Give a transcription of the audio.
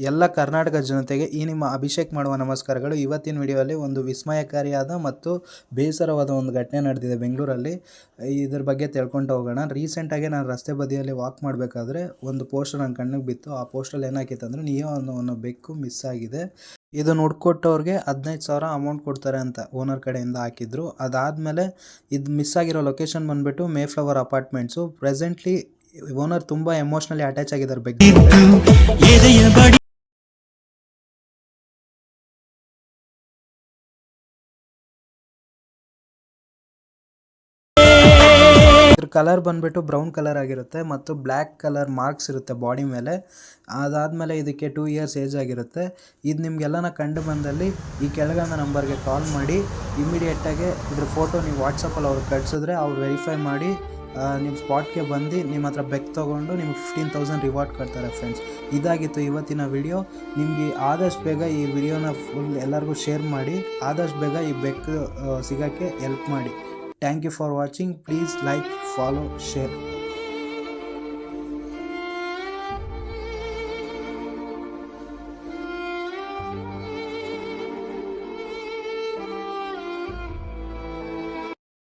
ಎಲ್ಲ ಕರ್ನಾಟಕ ಜನತೆಗೆ ಈ ನಿಮ್ಮ ಅಭಿಷೇಕ್ ಮಾಡುವ ನಮಸ್ಕಾರಗಳು. ಇವತ್ತಿನ ವಿಡಿಯೋದಲ್ಲಿ ಒಂದು ವಿಸ್ಮಯಕಾರಿಯಾದ ಮತ್ತು ಬೇಸರವಾದ ಒಂದು ಘಟನೆ ನಡೆದಿದೆ ಬೆಂಗಳೂರಲ್ಲಿ. ಇದ್ರ ಬಗ್ಗೆ ತಿಳ್ಕೊಂಡು ಹೋಗೋಣ. ರೀಸೆಂಟಾಗಿ ನಾನು ರಸ್ತೆ ಬದಿಯಲ್ಲಿ ವಾಕ್ ಮಾಡಬೇಕಾದ್ರೆ ಒಂದು ಪೋಸ್ಟರ್ ನನ್ನ ಕಣ್ಣಿಗೆ ಬಿತ್ತು. ಆ ಪೋಸ್ಟಲ್ಲಿ ಏನಾಕಿತ್ತು ಅಂದರೆ, ನಿಯೋ ಅನ್ನೋ ಬೆಕ್ಕು ಮಿಸ್ ಆಗಿದೆ, ಇದನ್ನು ಹುಡ್ಕೊಟ್ಟವ್ರಿಗೆ 15,000 ಅಮೌಂಟ್ ಕೊಡ್ತಾರೆ ಅಂತ ಓನರ್ ಕಡೆಯಿಂದ ಹಾಕಿದ್ರು. ಅದಾದಮೇಲೆ ಇದು ಮಿಸ್ ಆಗಿರೋ ಲೊಕೇಶನ್ ಬಂದುಬಿಟ್ಟು ಮೇಫ್ಲವರ್ ಅಪಾರ್ಟ್ಮೆಂಟ್ಸು. ಪ್ರೆಸೆಂಟ್ಲಿ ಓನರ್ ತುಂಬ ಎಮೋಷ್ನಲಿ ಅಟ್ಯಾಚ್ ಆಗಿದ್ದಾರೆ ಬೆಕ್ಕು. ಇದ್ರ ಕಲರ್ ಬಂದುಬಿಟ್ಟು ಬ್ರೌನ್ ಕಲರ್ ಆಗಿರುತ್ತೆ ಮತ್ತು ಬ್ಲ್ಯಾಕ್ ಕಲರ್ ಮಾರ್ಕ್ಸ್ ಇರುತ್ತೆ ಬಾಡಿ ಮೇಲೆ. ಅದಾದಮೇಲೆ ಇದಕ್ಕೆ 2 ಇಯರ್ಸ್ ಏಜ್ ಆಗಿರುತ್ತೆ. ಇದು ನಿಮಗೆಲ್ಲನ ಕಂಡು ಬಂದಲ್ಲಿ ಈ ಕೆಳಗಂದ ನಂಬರ್ಗೆ ಕಾಲ್ ಮಾಡಿ ಇಮಿಡಿಯೇಟಾಗಿ ಇದ್ರ ಫೋಟೋ ನೀವು ವಾಟ್ಸಪ್ಪಲ್ಲಿ ಅವ್ರಿಗೆ ಕಳಿಸಿದ್ರೆ ಅವ್ರು ವೆರಿಫೈ ಮಾಡಿ ನಿಮ್ಮ ಸ್ಪಾಟ್ಗೆ ಬಂದು ನಿಮ್ಮ ಹತ್ರ ಬೆಕ್ ತೊಗೊಂಡು ನಿಮ್ಗೆ 15,000 ರಿವಾರ್ಡ್ ಕೊಡ್ತಾರೆ ಫ್ರೆಂಡ್ಸ್. ಇದಾಗಿತ್ತು ಇವತ್ತಿನ ವಿಡಿಯೋ. ನಿಮಗೆ ಆದಷ್ಟು ಬೇಗ ಈ ವಿಡಿಯೋನ ಫುಲ್ ಎಲ್ಲರಿಗೂ ಶೇರ್ ಮಾಡಿ, ಆದಷ್ಟು ಬೇಗ ಈ ಬೆಕ್ ಸಿಗೋಕ್ಕೆ ಹೆಲ್ಪ್ ಮಾಡಿ. Thank you for watching. Please like, follow, share.